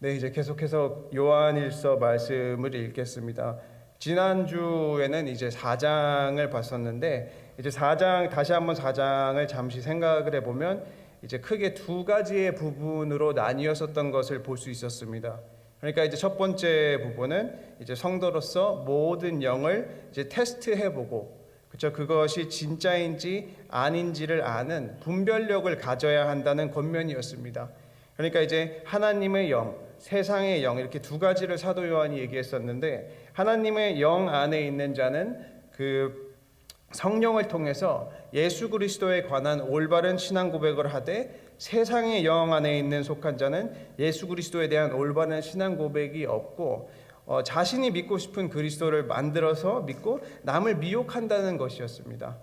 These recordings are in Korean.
네, 이제 계속해서 요한일서 말씀을 읽겠습니다. 지난주에는 이제 4장을 봤었는데, 이제 4장, 다시 한번 4장을 잠시 생각을 해보면, 이제 크게 두 가지의 부분으로 나뉘었었던 것을 볼 수 있었습니다. 그러니까 이제 첫 번째 부분은 이제 성도로서 모든 영을 이제 테스트해보고, 그렇죠? 그것이 진짜인지 아닌지를 아는 분별력을 가져야 한다는 권면이었습니다. 그러니까 이제 하나님의 영, 세상의 영, 이렇게 두 가지를 사도 요한이 얘기했었는데, 하나님의 영 안에 있는 자는 그 성령을 통해서 예수 그리스도에 관한 올바른 신앙 고백을 하되, 세상의 영 안에 있는 속한 자는 예수 그리스도에 대한 올바른 신앙 고백이 없고 자신이 믿고 싶은 그리스도를 만들어서 믿고 남을 미혹한다는 것이었습니다.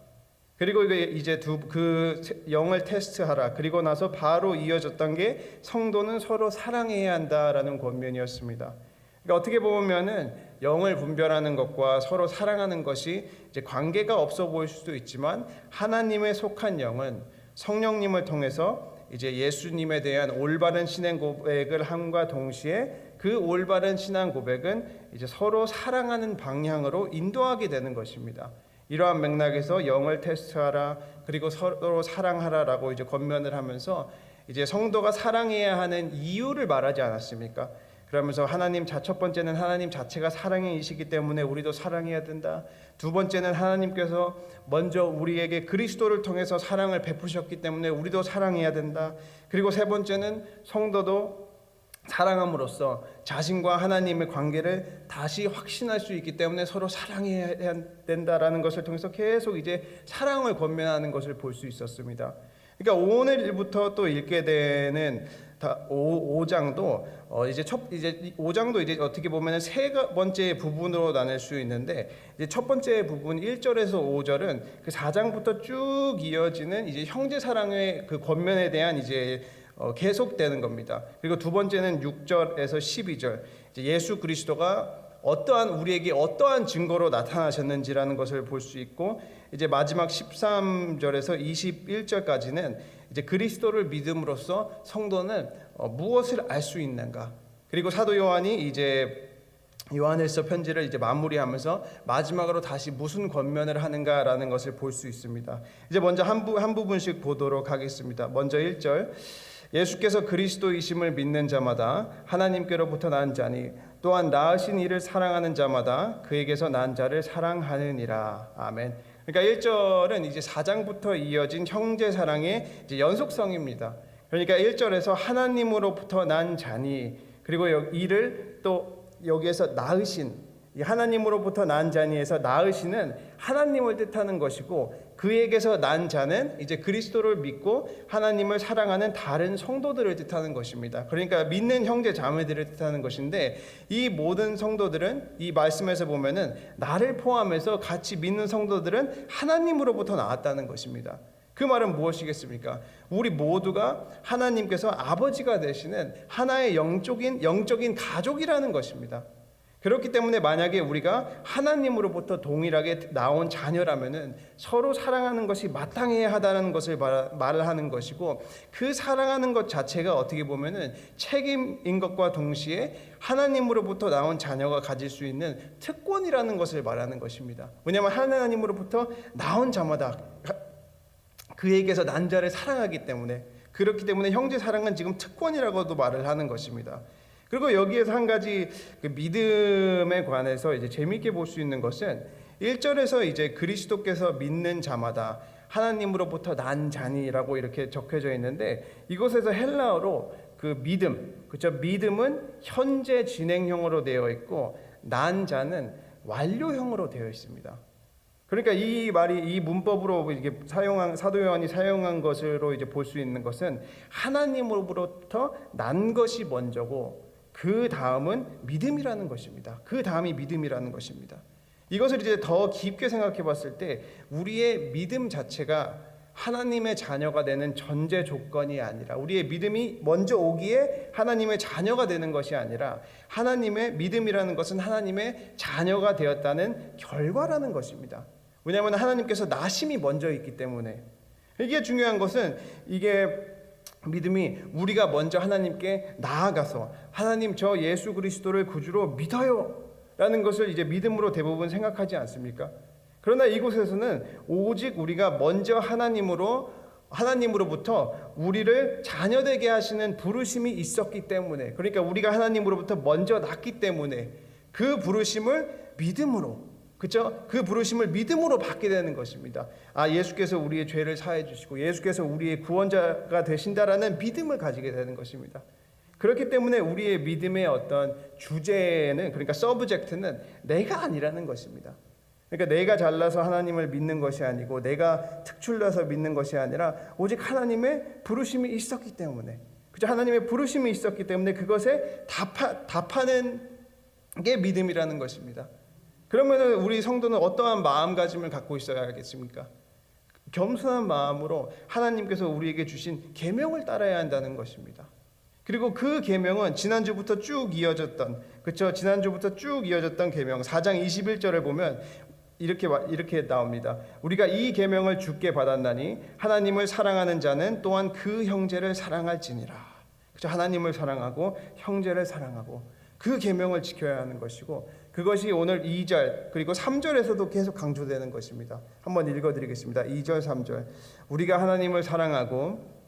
그리고 이제 그 영을 테스트하라. 그리고 나서 바로 이어졌던 게 성도는 서로 사랑해야 한다라는 권면이었습니다. 그러니까 어떻게 보면은 영을 분별하는 것과 서로 사랑하는 것이 이제 관계가 없어 보일 수도 있지만, 하나님의 속한 영은 성령님을 통해서 이제 예수님에 대한 올바른 신앙 고백을 함과 동시에 그 올바른 신앙 고백은 이제 서로 사랑하는 방향으로 인도하게 되는 것입니다. 이러한 맥락에서 영을 테스트하라, 그리고 서로 사랑하라라고 이제 권면을 하면서 이제 성도가 사랑해야 하는 이유를 말하지 않았습니까? 그러면서 첫 번째는 하나님 자체가 사랑이시기 때문에 우리도 사랑해야 된다. 두 번째는 하나님께서 먼저 우리에게 그리스도를 통해서 사랑을 베푸셨기 때문에 우리도 사랑해야 된다. 그리고 세 번째는 성도도 사랑함으로써 자신과 하나님의 관계를 다시 확신할 수 있기 때문에 서로 사랑해야 된다라는 것을 통해서 계속 이제 사랑을 권면하는 것을 볼 수 있었습니다. 그러니까 오늘부터 또 읽게 되는 5장도 이제 5장도 이제 어떻게 보면 세 번째 부분으로 나눌 수 있는데, 이제 첫 번째 부분 1절에서 5절은 그 4장부터 쭉 이어지는 이제 형제 사랑의 그 권면에 대한 이제 계속되는 겁니다. 그리고 두 번째는 6절에서 12절, 이제 예수 그리스도가 우리에게 어떠한 증거로 나타나셨는지라는 것을 볼 수 있고, 이제 마지막 13절에서 21절까지는 이제 그리스도를 믿음으로써 성도는 무엇을 알 수 있는가. 그리고 사도 요한이 이제 요한일서 편지를 이제 마무리하면서 마지막으로 다시 무슨 권면을 하는가라는 것을 볼 수 있습니다. 이제 먼저 한 부분씩 보도록 하겠습니다. 먼저 1절, 예수께서 그리스도이심을 믿는 자마다 하나님께로부터 난 자니 또한 낳으신 이를 사랑하는 자마다 그에게서 난 자를 사랑하느니라. 아멘. 그러니까 1절은 이제 4장부터 이어진 형제 사랑의 이제 연속성입니다. 그러니까 1절에서 하나님으로부터 난 자니, 그리고 이를 또 여기에서 낳으신, 하나님으로부터 난 자니에서 낳으시는 하나님을 뜻하는 것이고, 그에게서 난 자는 이제 그리스도를 믿고 하나님을 사랑하는 다른 성도들을 뜻하는 것입니다. 그러니까 믿는 형제 자매들을 뜻하는 것인데, 이 모든 성도들은 이 말씀에서 보면은 나를 포함해서 같이 믿는 성도들은 하나님으로부터 나왔다는 것입니다. 그 말은 무엇이겠습니까? 우리 모두가 하나님께서 아버지가 되시는 하나의 영적인 가족이라는 것입니다. 그렇기 때문에 만약에 우리가 하나님으로부터 동일하게 나온 자녀라면은 서로 사랑하는 것이 마땅해야 하다는 것을 말을 하는 것이고, 그 사랑하는 것 자체가 어떻게 보면은 책임인 것과 동시에 하나님으로부터 나온 자녀가 가질 수 있는 특권이라는 것을 말하는 것입니다. 왜냐하면 하나님으로부터 나온 자마다 그에게서 난 자를 사랑하기 때문에, 그렇기 때문에 형제 사랑은 지금 특권이라고도 말을 하는 것입니다. 그리고 여기에서 한 가지 그 믿음에 관해서 이제 재미있게 볼 수 있는 것은 1절에서 이제 그리스도께서 믿는 자마다 하나님으로부터 난 자니라고 이렇게 적혀져 있는데, 이곳에서 헬라어로 그 믿음, 그렇죠? 믿음은 현재 진행형으로 되어 있고, 난 자는 완료형으로 되어 있습니다. 그러니까 이 말이 이 문법으로 이게 사도 요한이 사용한 것으로 이제 볼 수 있는 것은 하나님으로부터 난 것이 먼저고, 그 다음은 믿음이라는 것입니다. 그 다음이 믿음이라는 것입니다. 이것을 이제 더 깊게 생각해 봤을 때, 우리의 믿음 자체가 하나님의 자녀가 되는 전제 조건이 아니라, 우리의 믿음이 먼저 오기에 하나님의 자녀가 되는 것이 아니라, 하나님의 믿음이라는 것은 하나님의 자녀가 되었다는 결과라는 것입니다. 왜냐하면 하나님께서 나심이 먼저 있기 때문에. 이게 중요한 것은, 이게 믿음이 우리가 먼저 하나님께 나아가서 하나님 저 예수 그리스도를 구주로 믿어요 라는 것을 이제 믿음으로 대부분 생각하지 않습니까? 그러나 이곳에서는 오직 우리가 먼저 하나님으로부터 우리를 자녀되게 하시는 부르심이 있었기 때문에, 그러니까 우리가 하나님으로부터 먼저 났기 때문에 그 부르심을 믿음으로, 그렇죠? 그 부르심을 믿음으로 받게 되는 것입니다. 예수께서 우리의 죄를 사해 주시고 예수께서 우리의 구원자가 되신다라는 믿음을 가지게 되는 것입니다. 그렇기 때문에 우리의 믿음의 어떤 주제는, 그러니까 서브젝트는 내가 아니라는 것입니다. 그러니까 내가 잘나서 하나님을 믿는 것이 아니고 내가 특출나서 믿는 것이 아니라 오직 하나님의 부르심이 있었기 때문에, 그죠? 하나님의 부르심이 있었기 때문에 그것에 답하는 게 믿음이라는 것입니다. 그러면 우리 성도는 어떠한 마음가짐을 갖고 있어야겠습니까? 겸손한 마음으로 하나님께서 우리에게 주신 계명을 따라야 한다는 것입니다. 그리고 그 계명은 지난주부터 쭉 이어졌던, 그렇죠? 지난주부터 쭉 이어졌던 계명 4장 21절을 보면 이렇게 나옵니다. 우리가 이 계명을 주께 받았나니 하나님을 사랑하는 자는 또한 그 형제를 사랑할지니라. 그렇죠? 하나님을 사랑하고 형제를 사랑하고 그 계명을 지켜야 하는 것이고, 그것이 오늘 2절 그리고 3절에서도 계속 강조되는 것입니다. 한번 읽어드리겠습니다. 2절 3절. 우리가 하나님을 사랑하고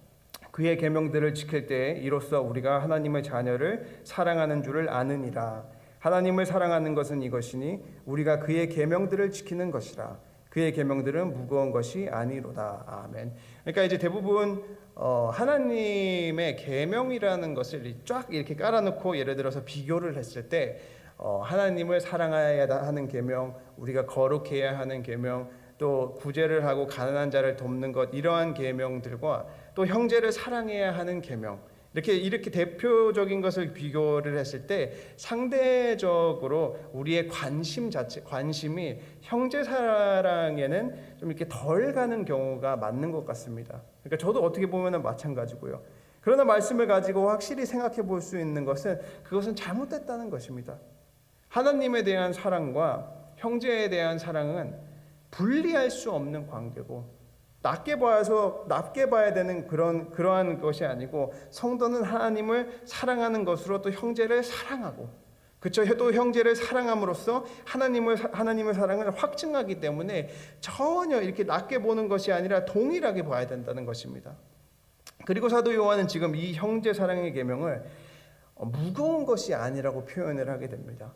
그의 계명들을 지킬 때에 이로써 우리가 하나님의 자녀를 사랑하는 줄을 아느니라. 하나님을 사랑하는 것은 이것이니 우리가 그의 계명들을 지키는 것이라. 그의 계명들은 무거운 것이 아니로다. 아멘. 그러니까 이제 대부분 하나님의 계명이라는 것을 쫙 이렇게 깔아놓고 예를 들어서 비교를 했을 때 하나님을 사랑해야 하는 계명, 우리가 거룩해야 하는 계명, 또 구제를 하고 가난한 자를 돕는 것, 이러한 계명들과 또 형제를 사랑해야 하는 계명, 이렇게 대표적인 것을 비교를 했을 때 상대적으로 우리의 관심이 형제 사랑에는 좀 이렇게 덜 가는 경우가 맞는 것 같습니다. 그러니까 저도 어떻게 보면 마찬가지고요. 그러나 말씀을 가지고 확실히 생각해 볼 수 있는 것은 그것은 잘못됐다는 것입니다. 하나님에 대한 사랑과 형제에 대한 사랑은 분리할 수 없는 관계고, 낮게 봐야 되는 그러한 것이 아니고, 성도는 하나님을 사랑하는 것으로 또 형제를 사랑하고, 그렇죠? 또 형제를 사랑함으로써 하나님의 사랑을 확증하기 때문에 전혀 이렇게 낮게 보는 것이 아니라 동일하게 봐야 된다는 것입니다. 그리고 사도 요한은 지금 이 형제 사랑의 계명을 무거운 것이 아니라고 표현을 하게 됩니다.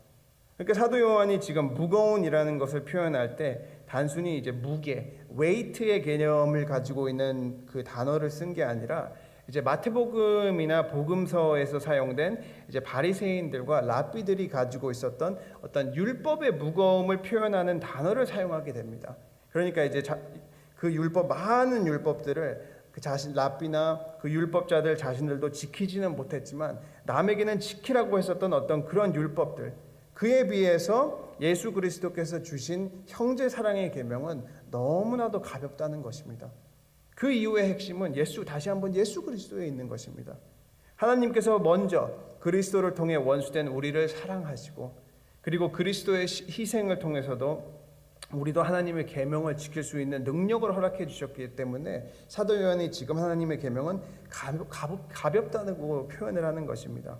그러니까 사도 요한이 지금 무거운이라는 것을 표현할 때 단순히 이제 무게, 웨이트의 개념을 가지고 있는 그 단어를 쓴 게 아니라 이제 마태복음이나 복음서에서 사용된 이제 바리새인들과 랍비들이 가지고 있었던 어떤 율법의 무거움을 표현하는 단어를 사용하게 됩니다. 그러니까 이제 그 많은 율법들을 랍비나 그 율법자들 자신들도 지키지는 못했지만 남에게는 지키라고 했었던 어떤 그런 율법들, 그에 비해서 예수 그리스도께서 주신 형제 사랑의 계명은 너무나도 가볍다는 것입니다. 그 이유의 핵심은 다시 한번 예수 그리스도에 있는 것입니다. 하나님께서 먼저 그리스도를 통해 원수된 우리를 사랑하시고, 그리고 그리스도의 희생을 통해서도 우리도 하나님의 계명을 지킬 수 있는 능력을 허락해 주셨기 때문에 사도 요한이 지금 하나님의 계명은 가볍다고 표현을 하는 것입니다.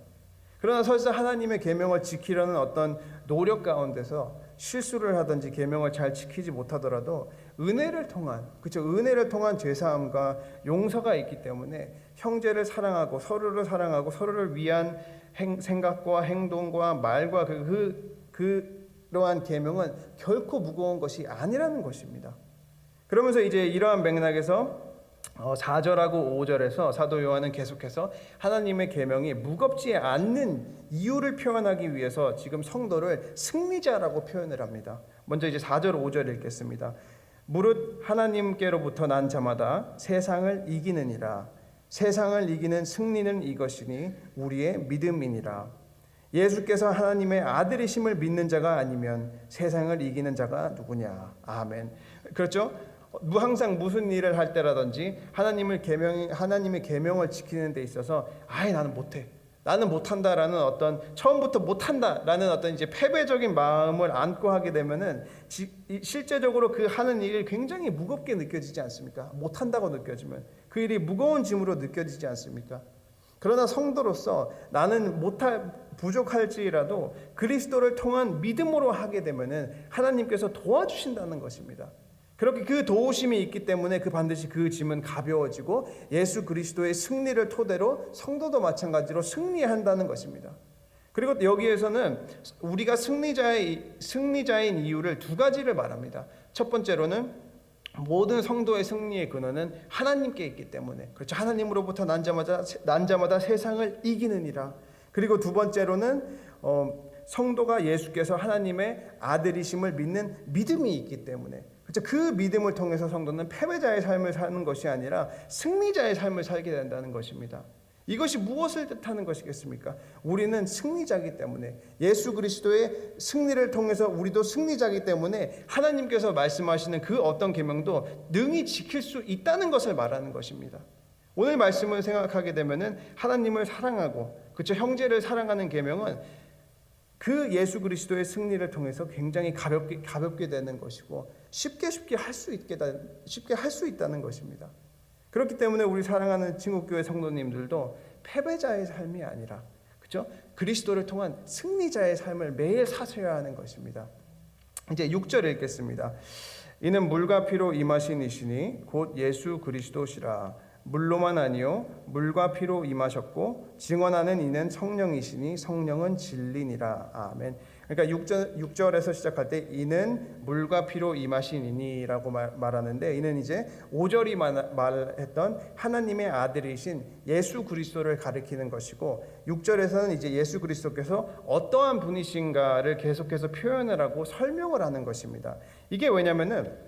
그러나 설사 하나님의 계명을 지키려는 어떤 노력 가운데서 실수를 하든지 계명을 잘 지키지 못하더라도 은혜를 통한 죄사함과 용서가 있기 때문에 형제를 사랑하고 서로를 위한 생각과 행동과 말과 그러한 계명은 결코 무거운 것이 아니라는 것입니다. 그러면서 이제 이러한 맥락에서 4절하고 5절에서 사도 요한은 계속해서 하나님의 계명이 무겁지 않는 이유를 표현하기 위해서 지금 성도를 승리자라고 표현을 합니다. 먼저 이제 4절 5절 읽겠습니다. 무릇 하나님께로부터 난 자마다 세상을 이기느니라. 세상을 이기는 승리는 이것이니 우리의 믿음이니라. 예수께서 하나님의 아들이심을 믿는 자가 아니면 세상을 이기는 자가 누구냐. 아멘. 그렇죠? 항상 무슨 일을 할 때라든지 하나님의 계명을 지키는 데 있어서 나는 못해, 나는 못한다라는 어떤 처음부터 못한다라는 어떤 이제 패배적인 마음을 안고 하게 되면은 실제적으로 그 하는 일이 굉장히 무겁게 느껴지지 않습니까? 못한다고 느껴지면 그 일이 무거운 짐으로 느껴지지 않습니까? 그러나 성도로서 나는 부족할지라도 그리스도를 통한 믿음으로 하게 되면은 하나님께서 도와주신다는 것입니다. 그렇게 그 도우심이 있기 때문에 반드시 그 짐은 가벼워지고 예수 그리스도의 승리를 토대로 성도도 마찬가지로 승리한다는 것입니다. 그리고 여기에서는 우리가 승리자인 이유를 두 가지를 말합니다. 첫 번째로는 모든 성도의 승리의 근원은 하나님께 있기 때문에, 그렇죠. 하나님으로부터 난 자마다 세상을 이기느니라. 그리고 두 번째로는 성도가 예수께서 하나님의 아들이심을 믿는 믿음이 있기 때문에, 그렇죠. 그 믿음을 통해서 성도는 패배자의 삶을 사는 것이 아니라 승리자의 삶을 살게 된다는 것입니다. 이것이 무엇을 뜻하는 것이겠습니까? 우리는 승리자이기 때문에, 예수 그리스도의 승리를 통해서 우리도 승리자이기 때문에 하나님께서 말씀하시는 그 어떤 계명도 능히 지킬 수 있다는 것을 말하는 것입니다. 오늘 말씀을 생각하게 되면은 하나님을 사랑하고, 그렇죠, 형제를 사랑하는 계명은 그 예수 그리스도의 승리를 통해서 굉장히 가볍게 되는 것이고 쉽게 할 수 있다는 것입니다. 그렇기 때문에 우리 사랑하는 친구교회 성도님들도 패배자의 삶이 아니라, 그렇죠, 그리스도를 통한 승리자의 삶을 매일 사셔야 하는 것입니다. 이제 6절 읽겠습니다. 이는 물과 피로 임하신 이시니 곧 예수 그리스도시라. 물로만 아니요 물과 피로 임하셨고 증언하는 이는 성령이시니 성령은 진리니라. 아멘. 그러니까 6절에서 시작할 때 이는 물과 피로 임하신 이니라고 말하는데, 이는 이제 5절이 말했던 하나님의 아들이신 예수 그리스도를 가리키는 것이고, 6절에서는 이제 예수 그리스도께서 어떠한 분이신가를 계속해서 표현을 하고 설명을 하는 것입니다. 이게 왜냐면은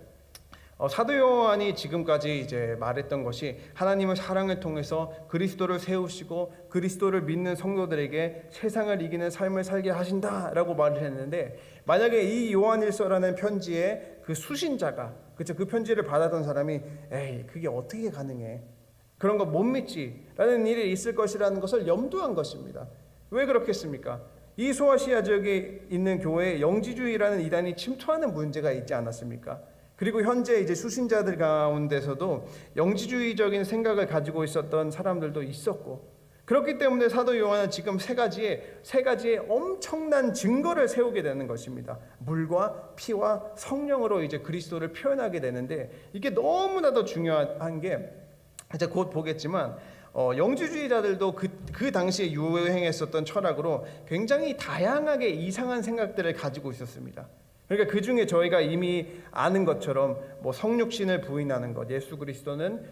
사도 요한이 지금까지 이제 말했던 것이 하나님의 사랑을 통해서 그리스도를 세우시고 그리스도를 믿는 성도들에게 세상을 이기는 삶을 살게 하신다라고 말을 했는데, 만약에 이 요한일서라는 편지의 그 수신자가, 그렇죠, 그 편지를 받았던 사람이 에이 그게 어떻게 가능해, 그런 거 못 믿지라는 일이 있을 것이라는 것을 염두한 것입니다. 왜 그렇겠습니까? 이 소아시아 지역에 있는 교회에 영지주의라는 이단이 침투하는 문제가 있지 않았습니까? 그리고 현재 이제 수신자들 가운데서도 영지주의적인 생각을 가지고 있었던 사람들도 있었고, 그렇기 때문에 사도 요한은 지금 세 가지의 엄청난 증거를 세우게 되는 것입니다. 물과 피와 성령으로 이제 그리스도를 표현하게 되는데, 이게 너무나도 중요한 게 이제 곧 보겠지만 영지주의자들도 그 당시에 유행했었던 철학으로 굉장히 다양하게 이상한 생각들을 가지고 있었습니다. 그러니까 그 중에 저희가 이미 아는 것처럼 성육신을 부인하는 것, 예수 그리스도는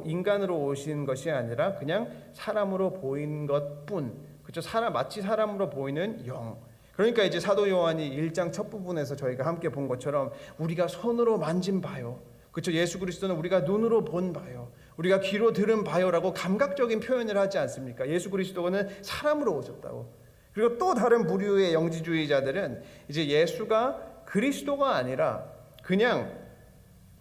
인간으로 오신 것이 아니라 그냥 사람으로 보인 것뿐, 그렇죠? 마치 사람으로 보이는 영. 그러니까 이제 사도 요한이 1장 첫 부분에서 저희가 함께 본 것처럼 우리가 손으로 만진 바요, 그렇죠? 예수 그리스도는 우리가 눈으로 본 바요, 우리가 귀로 들은 바요라고 감각적인 표현을 하지 않습니까? 예수 그리스도는 사람으로 오셨다고. 그리고 또 다른 부류의 영지주의자들은 이제 예수가 그리스도가 아니라 그냥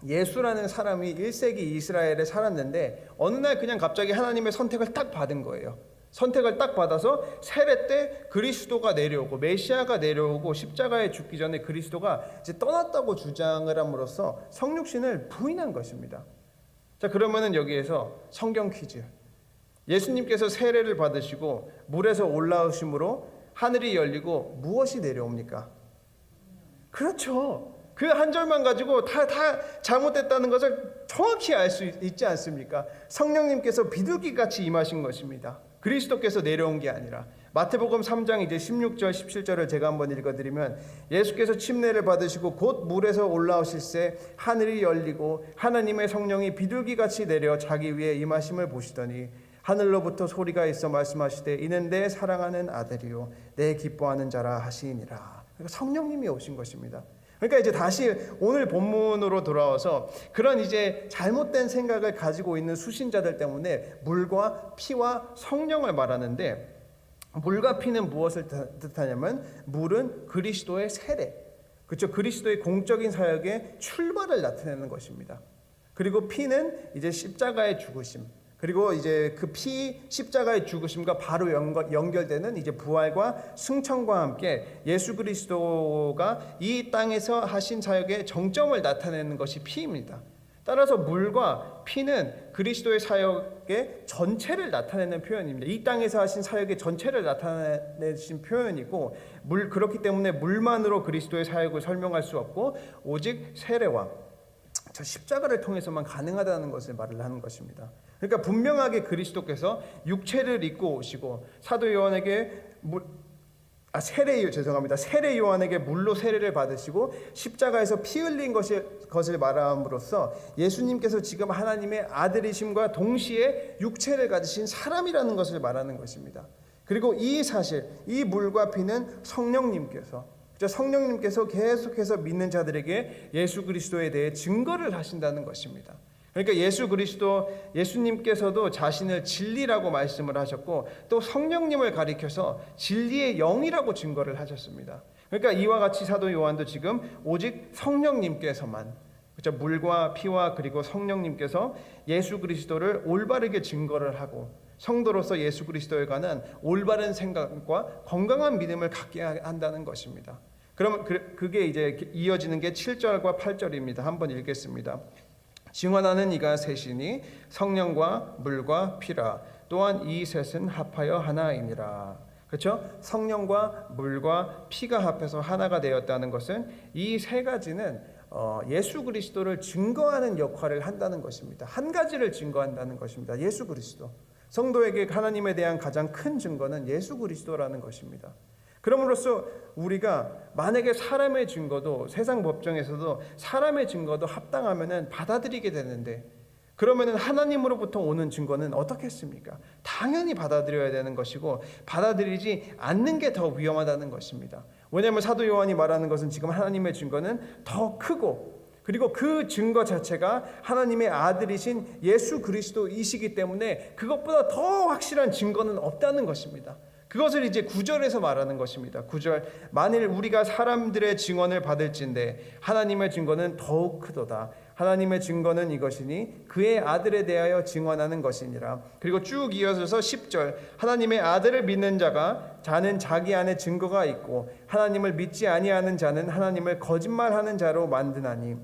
예수라는 사람이 1세기 이스라엘에 살았는데 어느 날 그냥 갑자기 하나님의 선택을 딱 받은 거예요. 선택을 딱 받아서 세례 때 그리스도가 내려오고 메시아가 내려오고 십자가에 죽기 전에 그리스도가 이제 떠났다고 주장을 함으로써 성육신을 부인한 것입니다. 자, 그러면은 여기에서 성경 퀴즈. 예수님께서 세례를 받으시고 물에서 올라오심으로 하늘이 열리고 무엇이 내려옵니까? 그렇죠. 그 한 절만 가지고 다 잘못됐다는 것을 정확히 알 수 있지 않습니까? 성령님께서 비둘기같이 임하신 것입니다. 그리스도께서 내려온 게 아니라. 마태복음 3장 이제 16절 17절을 제가 한번 읽어드리면, 예수께서 침례를 받으시고 곧 물에서 올라오실새 하늘이 열리고 하나님의 성령이 비둘기같이 내려 자기 위에 임하심을 보시더니 하늘로부터 소리가 있어 말씀하시되 이는 내 사랑하는 아들이요 내 기뻐하는 자라 하시니라. 그러니까 성령님이 오신 것입니다. 그러니까 이제 다시 오늘 본문으로 돌아와서 그런 이제 잘못된 생각을 가지고 있는 수신자들 때문에 물과 피와 성령을 말하는데, 물과 피는 무엇을 뜻하냐면 물은 그리스도의 세례, 그렇죠? 그리스도의 공적인 사역의 출발을 나타내는 것입니다. 그리고 피는 이제 십자가의 죽으심, 그리고 이제 그 십자가의 죽으심과 바로 연결되는 이제 부활과 승천과 함께 예수 그리스도가 이 땅에서 하신 사역의 정점을 나타내는 것이 피입니다. 따라서 물과 피는 그리스도의 사역의 전체를 나타내는 표현입니다. 이 땅에서 하신 사역의 전체를 나타내신 표현이고, 그렇기 때문에 물만으로 그리스도의 사역을 설명할 수 없고 오직 세례와 저 십자가를 통해서만 가능하다는 것을 말을 하는 것입니다. 그러니까 분명하게 그리스도께서 육체를 입고 오시고 사도 요한에게 세례 요한에게 물로 세례를 받으시고 십자가에서 피 흘린 것을 말함으로써 예수님께서 지금 하나님의 아들이심과 동시에 육체를 가지신 사람이라는 것을 말하는 것입니다. 그리고 이 사실, 이 물과 피는 성령님께서 계속해서 믿는 자들에게 예수 그리스도에 대해 증거를 하신다는 것입니다. 그러니까 예수님께서도 자신을 진리라고 말씀을 하셨고 또 성령님을 가리켜서 진리의 영이라고 증거를 하셨습니다. 그러니까 이와 같이 사도 요한도 지금 오직 성령님께서만, 그렇죠? 물과 피와 그리고 성령님께서 예수 그리스도를 올바르게 증거를 하고 성도로서 예수 그리스도에 관한 올바른 생각과 건강한 믿음을 갖게 한다는 것입니다. 그러면 그게 이제 이어지는 게 7절과 8절입니다. 한번 읽겠습니다. 증언하는 이가 셋이니 성령과 물과 피라. 또한 이 셋은 합하여 하나이니라. 그렇죠? 성령과 물과 피가 합해서 하나가 되었다는 것은 이 세 가지는 예수 그리스도를 증거하는 역할을 한다는 것입니다. 한 가지를 증거한다는 것입니다. 예수 그리스도. 성도에게 하나님에 대한 가장 큰 증거는 예수 그리스도라는 것입니다. 그럼으로써 우리가 만약에 사람의 증거도, 세상 법정에서도 사람의 증거도 합당하면은 받아들이게 되는데, 그러면은 하나님으로부터 오는 증거는 어떻겠습니까? 당연히 받아들여야 되는 것이고 받아들이지 않는 게 더 위험하다는 것입니다. 왜냐하면 사도 요한이 말하는 것은 지금 하나님의 증거는 더 크고, 그리고 그 증거 자체가 하나님의 아들이신 예수 그리스도이시기 때문에 그것보다 더 확실한 증거는 없다는 것입니다. 그것을 이제 9절에서 말하는 것입니다. 9절, 만일 우리가 사람들의 증언을 받을진대 하나님의 증거는 더욱 크도다. 하나님의 증거는 이것이니 그의 아들에 대하여 증언하는 것이니라. 그리고 쭉 이어져서 10절, 하나님의 아들을 믿는 자는 자기 안에 증거가 있고 하나님을 믿지 아니하는 자는 하나님을 거짓말하는 자로 만드나니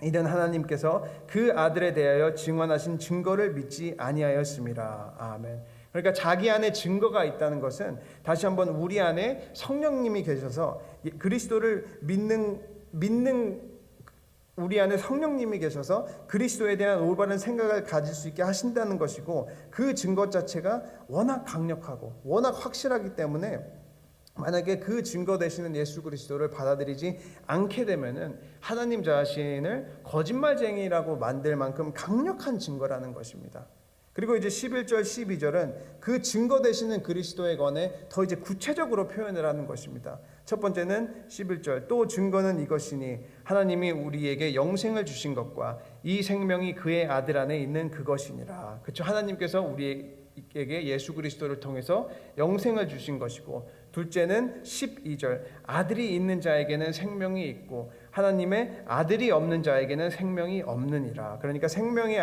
이는 하나님께서 그 아들에 대하여 증언하신 증거를 믿지 아니하였음이라. 아멘. 그러니까 자기 안에 증거가 있다는 것은 다시 한번 우리 안에 성령님이 계셔서 그리스도를 믿는 우리 안에 성령님이 계셔서 그리스도에 대한 올바른 생각을 가질 수 있게 하신다는 것이고, 그 증거 자체가 워낙 강력하고 워낙 확실하기 때문에 만약에 그 증거 되시는 예수 그리스도를 받아들이지 않게 되면은 하나님 자신을 거짓말쟁이라고 만들 만큼 강력한 증거라는 것입니다. 그리고 이제 11절, 12절은 그 증거 되시는 그리스도에 관해 더 이제 구체적으로 표현을 하는 것입니다. 첫 번째는 11절, 또 증거는 이것이니 하나님이 우리에게 영생을 주신 것과 이 생명이 그의 아들 안에 있는 그것이니라. 그렇죠? 하나님께서 우리에게 예수 그리스도를 통해서 영생을 주신 것이고, 둘째는 12절, 아들이 있는 자에게는 생명이 있고 하나님의 아들이 없는 자에게는 생명이 없느니라. 그러니까 생명이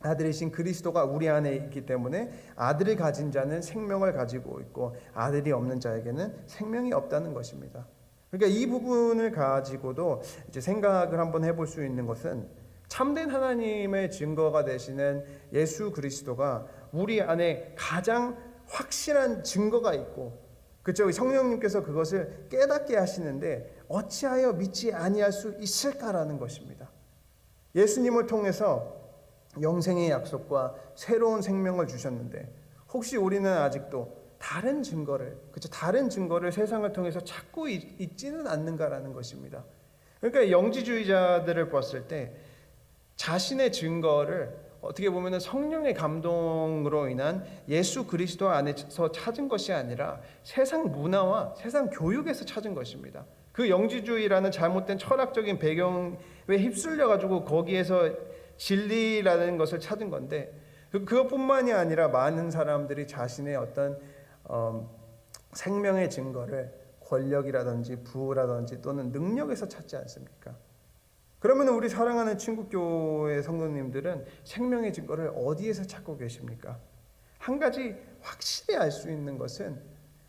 아들이신 그리스도가 우리 안에 있기 때문에 아들을 가진 자는 생명을 가지고 있고 아들이 없는 자에게는 생명이 없다는 것입니다. 그러니까 이 부분을 가지고도 이제 생각을 한번 해볼 수 있는 것은, 참된 하나님의 증거가 되시는 예수 그리스도가 우리 안에 가장 확실한 증거가 있고, 그렇죠? 성령님께서 그것을 깨닫게 하시는데 어찌하여 믿지 아니할 수 있을까라는 것입니다. 예수님을 통해서 영생의 약속과 새로운 생명을 주셨는데 혹시 우리는 아직도 다른 증거를 세상을 통해서 찾고 있지는 않는가라는 것입니다. 그러니까 영지주의자들을 봤을 때 자신의 증거를 어떻게 보면 성령의 감동으로 인한 예수 그리스도 안에서 찾은 것이 아니라 세상 문화와 세상 교육에서 찾은 것입니다. 그 영지주의라는 잘못된 철학적인 배경에 휩쓸려 가지고 거기에서 진리라는 것을 찾은 건데, 그것뿐만이 아니라 많은 사람들이 자신의 어떤 생명의 증거를 권력이라든지 부라든지 또는 능력에서 찾지 않습니까? 그러면 우리 사랑하는 친구교회 성도님들은 생명의 증거를 어디에서 찾고 계십니까? 한 가지 확실히 알 수 있는 것은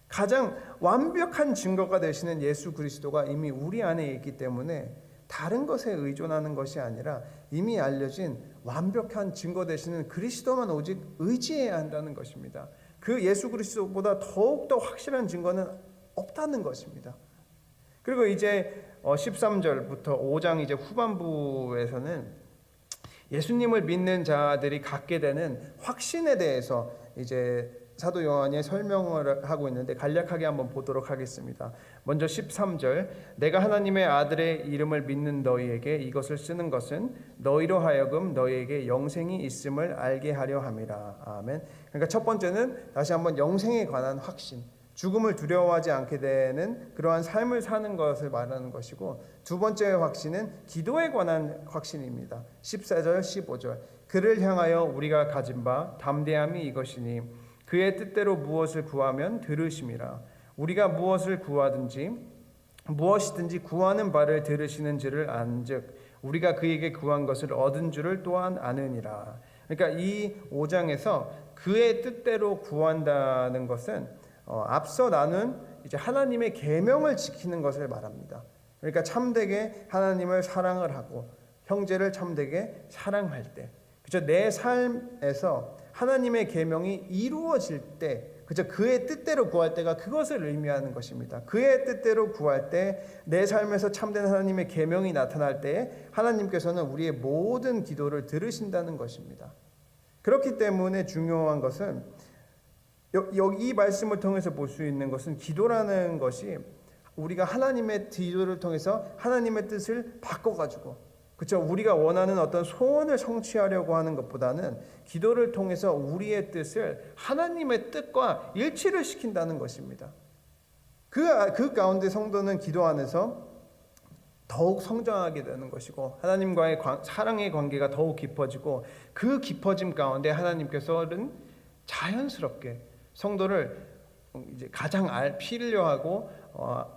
가장 완벽한 증거가 되시는 예수 그리스도가 이미 우리 안에 있기 때문에 다른 것에 의존하는 것이 아니라 이미 알려진 완벽한 증거 되시는 그리스도만 오직 의지해야 한다는 것입니다. 그 예수 그리스도보다 더욱더 확실한 증거는 없다는 것입니다. 그리고 이제 13절부터 5장 이제 후반부에서는 예수님을 믿는 자들이 갖게 되는 확신에 대해서 이제 사도 요한이 설명을 하고 있는데 간략하게 한번 보도록 하겠습니다. 먼저 13절, 내가 하나님의 아들의 이름을 믿는 너희에게 이것을 쓰는 것은 너희로 하여금 너희에게 영생이 있음을 알게 하려 함이라. 아멘. 그러니까 첫 번째는 다시 한번 영생에 관한 확신, 죽음을 두려워하지 않게 되는 그러한 삶을 사는 것을 말하는 것이고, 두 번째 확신은 기도에 관한 확신입니다. 14절 15절, 그를 향하여 우리가 가진 바 담대함이 이것이니 그의 뜻대로 무엇을 구하면 들으심이라. 우리가 무엇을 구하든지 무엇이든지 구하는 바를 들으시는 줄을 안즉 우리가 그에게 구한 것을 얻은 줄을 또한 아느니라. 그러니까 이 5장에서 그의 뜻대로 구한다는 것은 앞서 나눈 이제 하나님의 계명을 지키는 것을 말합니다. 그러니까 참되게 하나님을 사랑을 하고 형제를 참되게 사랑할 때, 그죠? 내 삶에서 하나님의 계명이 이루어질 때, 그죠? 그의 뜻대로 구할 때가 그것을 의미하는 것입니다. 그의 뜻대로 구할 때, 내 삶에서 참된 하나님의 계명이 나타날 때 하나님께서는 우리의 모든 기도를 들으신다는 것입니다. 그렇기 때문에 중요한 것은 여기 이 말씀을 통해서 볼 수 있는 것은 기도라는 것이 우리가 하나님의 기도를 통해서 하나님의 뜻을 바꿔가지고, 그렇죠? 우리가 원하는 어떤 소원을 성취하려고 하는 것보다는 기도를 통해서 우리의 뜻을 하나님의 뜻과 일치를 시킨다는 것입니다. 그 가운데 성도는 기도 안에서 더욱 성장하게 되는 것이고 하나님과의 사랑의 관계가 더욱 깊어지고, 그 깊어짐 가운데 하나님께서는 자연스럽게 성도를 이제 가장 필요하고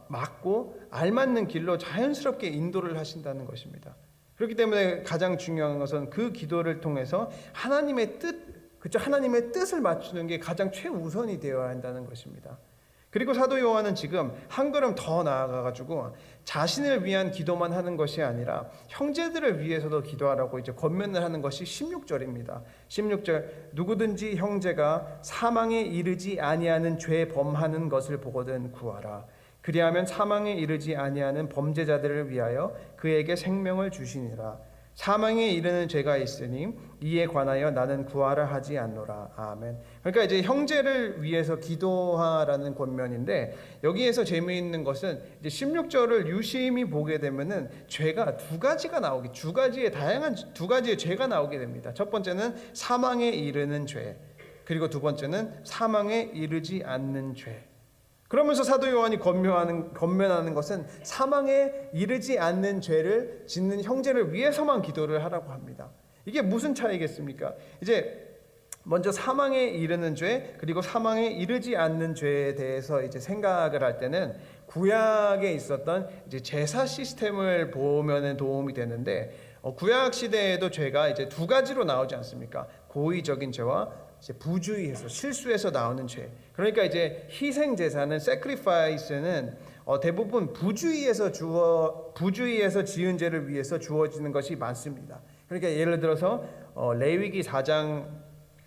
맞고 알맞는 길로 자연스럽게 인도를 하신다는 것입니다. 그렇기 때문에 가장 중요한 것은 그 기도를 통해서 하나님의 뜻, 그렇죠? 하나님의 뜻을 맞추는 게 가장 최우선이 되어야 한다는 것입니다. 그리고 사도 요한은 지금 한 걸음 더 나아가가지고 자신을 위한 기도만 하는 것이 아니라 형제들을 위해서도 기도하라고 이제 권면을 하는 것이 16절입니다. 16절, 누구든지 형제가 사망에 이르지 아니하는 죄 범하는 것을 보거든 구하라. 그리하면 사망에 이르지 아니하는 범죄자들을 위하여 그에게 생명을 주시니라. 사망에 이르는 죄가 있으니 이에 관하여 나는 구하라 하지 않노라. 아멘. 그러니까 이제 형제를 위해서 기도하라는 권면인데, 여기에서 재미있는 것은 이제 16절을 유심히 보게 되면은 죄가 두 가지가 나오게, 다양한 두 가지의 죄가 나오게 됩니다. 첫 번째는 사망에 이르는 죄, 그리고 두 번째는 사망에 이르지 않는 죄. 그러면서 사도 요한이 권면하는 것은 사망에 이르지 않는 죄를 짓는 형제를 위해서만 기도를 하라고 합니다. 이게 무슨 차이겠습니까? 이제 먼저 사망에 이르는 죄, 그리고 사망에 이르지 않는 죄에 대해서 이제 생각을 할 때는 구약에 있었던 이제 제사 시스템을 보면은 도움이 되는데, 구약 시대에도 죄가 이제 두 가지로 나오지 않습니까? 고의적인 죄와 이제 부주의해서 실수해서 나오는 죄. 그러니까 이제 희생 제사는 sacrifice는 대부분 부주의해서 지은 죄를 위해서 주어지는 것이 많습니다. 그러니까 예를 들어서 레위기 4장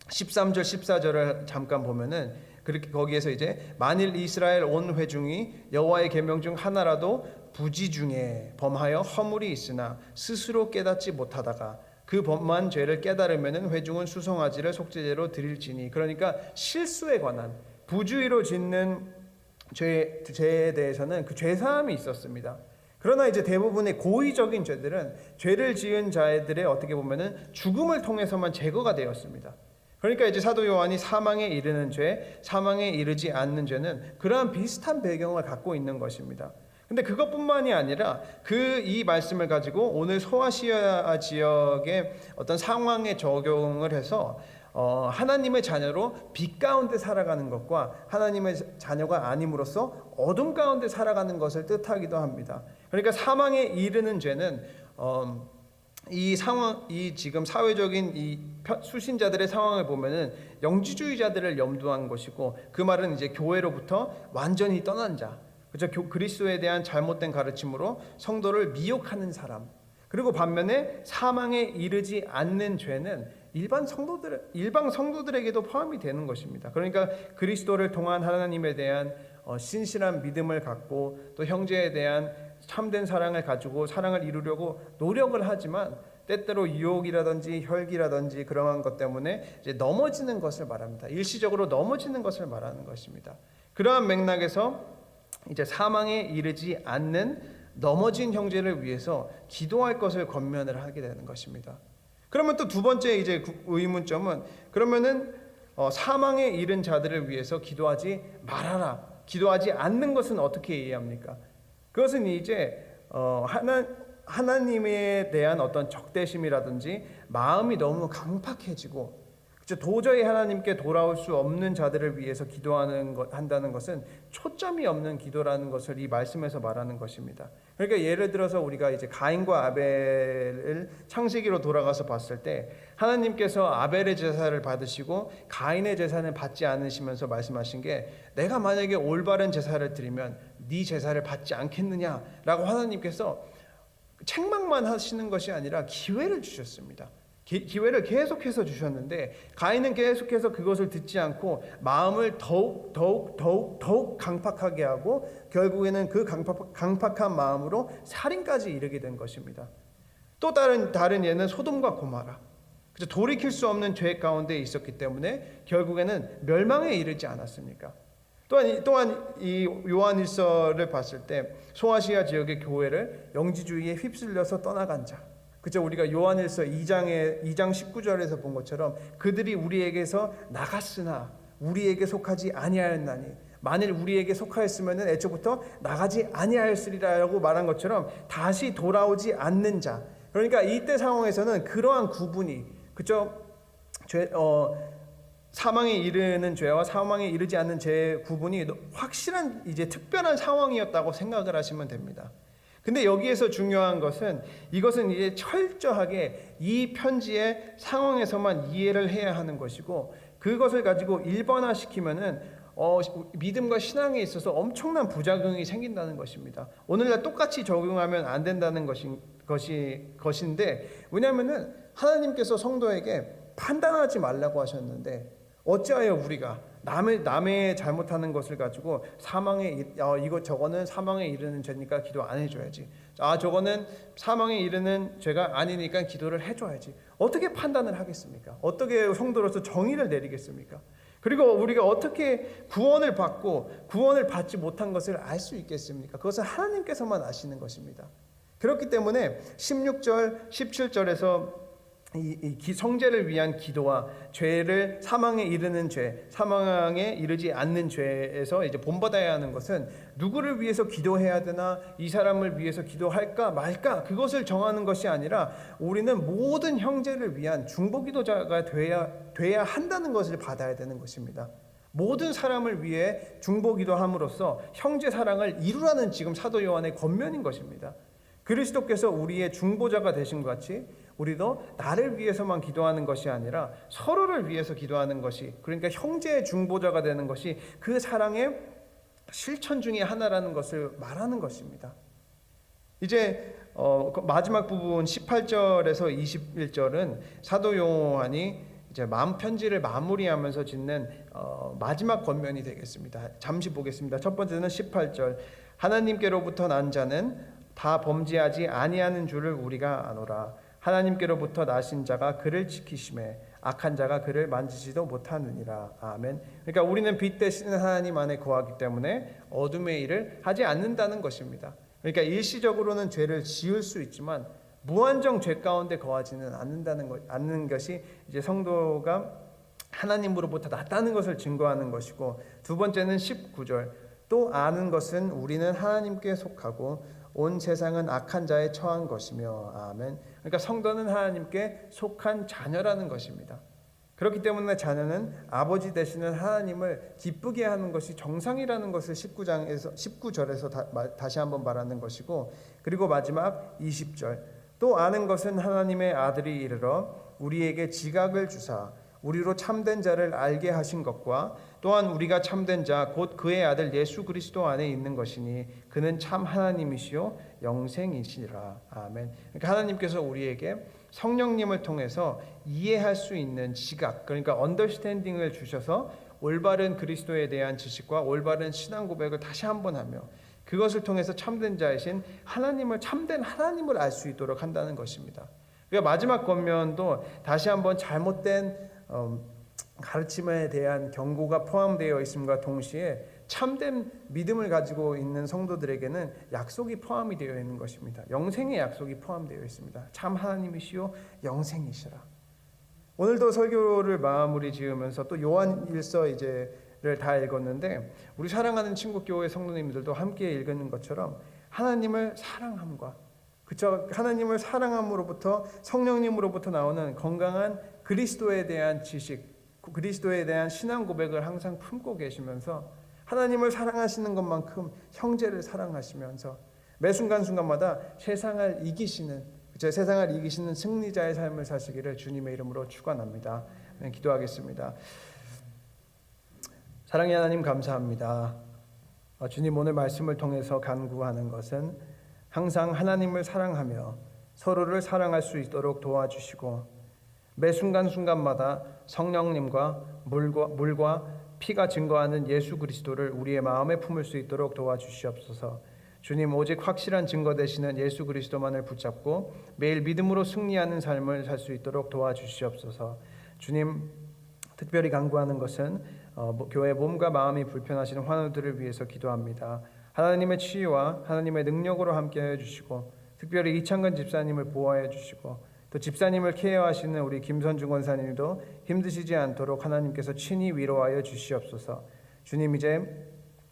13절 14절을 잠깐 보면은 그렇게 거기에서 이제 만일 이스라엘 온 회중이 여호와의 계명 중 하나라도 부지 중에 범하여 허물이 있으나 스스로 깨닫지 못하다가 그 범한 죄를 깨달으면 회중은 수송아지를 속죄제로 드릴지니. 그러니까 실수에 관한 부주의로 짓는 죄에 대해서는 그 죄사함이 있었습니다. 그러나 이제 대부분의 고의적인 죄들은 죄를 지은 자들의 어떻게 보면은 죽음을 통해서만 제거가 되었습니다. 그러니까 이제 사도 요한이 사망에 이르는 죄, 사망에 이르지 않는 죄는 그러한 비슷한 배경을 갖고 있는 것입니다. 근데 그것뿐만이 아니라 이 말씀을 가지고 오늘 소아시아 지역의 어떤 상황에 적용을 해서 하나님의 자녀로 빛 가운데 살아가는 것과 하나님의 자녀가 아님으로써 어둠 가운데 살아가는 것을 뜻하기도 합니다. 그러니까 사망에 이르는 죄는 이 지금 사회적인 이 수신자들의 상황을 보면은 영지주의자들을 염두한 것이고, 그 말은 이제 교회로부터 완전히 떠난 자, 그렇죠? 그리스도에 대한 잘못된 가르침으로 성도를 미혹하는 사람. 그리고 반면에 사망에 이르지 않는 죄는 일반 성도들에게도 포함이 되는 것입니다. 그러니까 그리스도를 통한 하나님에 대한 신실한 믿음을 갖고 또 형제에 대한 참된 사랑을 가지고 사랑을 이루려고 노력을 하지만 때때로 유혹이라든지 혈기라든지 그러한 것 때문에 이제 넘어지는 것을 말합니다. 일시적으로 넘어지는 것을 말하는 것입니다. 그러한 맥락에서 이제 사망에 이르지 않는 넘어진 형제를 위해서 기도할 것을 권면을 하게 되는 것입니다. 그러면 또 두 번째 이제 의문점은 그러면은 사망에 이른 자들을 위해서 기도하지 말아라. 기도하지 않는 것은 어떻게 이해합니까? 그것은 이제 하나님에 대한 어떤 적대심이라든지 마음이 너무 강팍해지고 도저히 하나님께 돌아올 수 없는 자들을 위해서 한다는 것은 초점이 없는 기도라는 것을 이 말씀에서 말하는 것입니다. 그러니까 예를 들어서 우리가 이제 가인과 아벨을 창세기로 돌아가서 봤을 때 하나님께서 아벨의 제사를 받으시고 가인의 제사는 받지 않으시면서 말씀하신 게 내가 만약에 올바른 제사를 드리면 네 제사를 받지 않겠느냐라고 하나님께서 책망만 하시는 것이 아니라 기회를 주셨습니다. 기회를 계속해서 주셨는데 가인은 계속해서 그것을 듣지 않고 마음을 더욱 강팍하게 하고 결국에는 그 강팍한 마음으로 살인까지 이르게 된 것입니다. 또 다른 예는 소돔과 고모라. 돌이킬 수 없는 죄 가운데 있었기 때문에 결국에는 멸망에 이르지 않았습니까? 또한 이 요한일서를 봤을 때 소아시아 지역의 교회를 영지주의에 휩쓸려서 떠나간 자. 그죠? 우리가 요한일서 2장 19절에서 본 것처럼 그들이 우리에게서 나갔으나 우리에게 속하지 아니하였나니 만일 우리에게 속하였으면 애초부터 나가지 아니하였으리라고 말한 것처럼 다시 돌아오지 않는 자. 그러니까 이때 상황에서는 그러한 구분이 그죠? 사망에 이르는 죄와 사망에 이르지 않는 죄의 구분이 확실한 이제 특별한 상황이었다고 생각을 하시면 됩니다. 근데 여기에서 중요한 것은 이것은 이제 철저하게 이 편지의 상황에서만 이해를 해야 하는 것이고 그것을 가지고 일반화시키면은 믿음과 신앙에 있어서 엄청난 부작용이 생긴다는 것입니다. 오늘날 똑같이 적용하면 안 된다는 것인데 왜냐하면은 하나님께서 성도에게 판단하지 말라고 하셨는데 어찌하여 우리가 남의 잘못하는 것을 가지고 저거는 사망에 이르는 죄니까 기도 안 해줘야지. 저거는 사망에 이르는 죄가 아니니까 기도를 해줘야지. 어떻게 판단을 하겠습니까? 어떻게 성도로서 정의를 내리겠습니까? 그리고 우리가 어떻게 구원을 받고 구원을 받지 못한 것을 알 수 있겠습니까? 그것은 하나님께서만 아시는 것입니다. 그렇기 때문에 16절, 17절에서 이 성제를 위한 기도와 죄를 사망에 이르는 죄, 사망에 이르지 않는 죄에서 이제 본받아야 하는 것은 누구를 위해서 기도해야 되나, 이 사람을 위해서 기도할까 말까 그것을 정하는 것이 아니라 우리는 모든 형제를 위한 중보기도자가 돼야 한다는 것을 받아야 되는 것입니다. 모든 사람을 위해 중보기도함으로써 형제 사랑을 이루라는 지금 사도 요한의 권면인 것입니다. 그리스도께서 우리의 중보자가 되신 것 같이 우리도 나를 위해서만 기도하는 것이 아니라 서로를 위해서 기도하는 것이, 그러니까 형제의 중보자가 되는 것이 그 사랑의 실천 중에 하나라는 것을 말하는 것입니다. 이제 마지막 부분 18절에서 21절은 사도 요한이 이제 마음 편지를 마무리하면서 짓는 마지막 권면이 되겠습니다. 잠시 보겠습니다. 첫 번째는 18절. 하나님께로부터 난 자는 다 범죄하지 아니하는 줄을 우리가 아노라. 하나님께로부터 나신 자가 그를 지키심에 악한 자가 그를 만지지도 못하느니라. 아멘. 그러니까 우리는 빛 되시는 하나님 안에 거하기 때문에 어둠의 일을 하지 않는다는 것입니다. 그러니까 일시적으로는 죄를 지을 수 있지만 무한정 죄 가운데 거하지는 않는 것이 이제 성도가 하나님으로부터 낫다는 것을 증거하는 것이고, 두 번째는 19절. 또 아는 것은 우리는 하나님께 속하고 온 세상은 악한 자에 처한 것이며. 아멘. 그러니까 성도는 하나님께 속한 자녀라는 것입니다. 그렇기 때문에 자녀는 아버지 되시는 하나님을 기쁘게 하는 것이 정상이라는 것을 19절에서 다시 한번 말하는 것이고, 그리고 마지막 20절. 또 아는 것은 하나님의 아들이 이르러 우리에게 지각을 주사 우리로 참된 자를 알게 하신 것과 또한 우리가 참된 자 곧 그의 아들 예수 그리스도 안에 있는 것이니 그는 참 하나님이시요 영생이시라. 아멘. 그러니까 하나님께서 우리에게 성령님을 통해서 이해할 수 있는 지각, 그러니까 언더스탠딩을 주셔서 올바른 그리스도에 대한 지식과 올바른 신앙 고백을 다시 한번 하며 그것을 통해서 참된 자이신 하나님을, 참된 하나님을 알 수 있도록 한다는 것입니다. 그러니까 마지막 권면도 다시 한번 잘못된 가르침에 대한 경고가 포함되어 있음과 동시에 참된 믿음을 가지고 있는 성도들에게는 약속이 포함이 되어 있는 것입니다. 영생의 약속이 포함되어 있습니다. 참 하나님이시요 영생이시라. 오늘도 설교를 마무리 지으면서 또 요한일서 를 다 읽었는데 우리 사랑하는 친구교회 성도님들도 함께 읽는 것처럼 하나님을 사랑함과 그쵸? 하나님을 사랑함으로부터 성령님으로부터 나오는 건강한 그리스도에 대한 지식, 그리스도에 대한 신앙 고백을 항상 품고 계시면서 하나님을 사랑하시는 것만큼 형제를 사랑하시면서 매 순간순간마다 세상을 이기시는 승리자의 삶을 사시기를 주님의 이름으로 축원합니다. 네, 기도하겠습니다. 사랑의 하나님 감사합니다. 주님 오늘 말씀을 통해서 간구하는 것은 항상 하나님을 사랑하며 서로를 사랑할 수 있도록 도와주시고 매 순간순간마다 성령님과 물과 피가 증거하는 예수 그리스도를 우리의 마음에 품을 수 있도록 도와주시옵소서. 주님 오직 확실한 증거 되시는 예수 그리스도만을 붙잡고 매일 믿음으로 승리하는 삶을 살 수 있도록 도와주시옵소서. 주님 특별히 간구하는 것은 교회 몸과 마음이 불편하시는 환우들을 위해서 기도합니다. 하나님의 치유와 하나님의 능력으로 함께해 주시고 특별히 이창근 집사님을 보호해 주시고 또 집사님을 케어하시는 우리 김선중 권사님도 힘드시지 않도록 하나님께서 친히 위로하여 주시옵소서. 주님 이제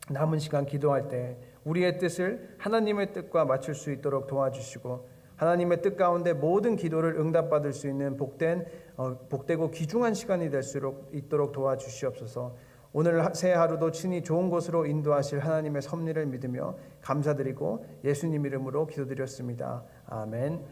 남은 시간 기도할 때 우리의 뜻을 하나님의 뜻과 맞출 수 있도록 도와주시고 하나님의 뜻 가운데 모든 기도를 응답받을 수 있는 복되고 귀중한 시간이 될 수 있도록 도와주시옵소서. 오늘 새 하루도 친히 좋은 곳으로 인도하실 하나님의 섭리를 믿으며 감사드리고 예수님 이름으로 기도드렸습니다. 아멘.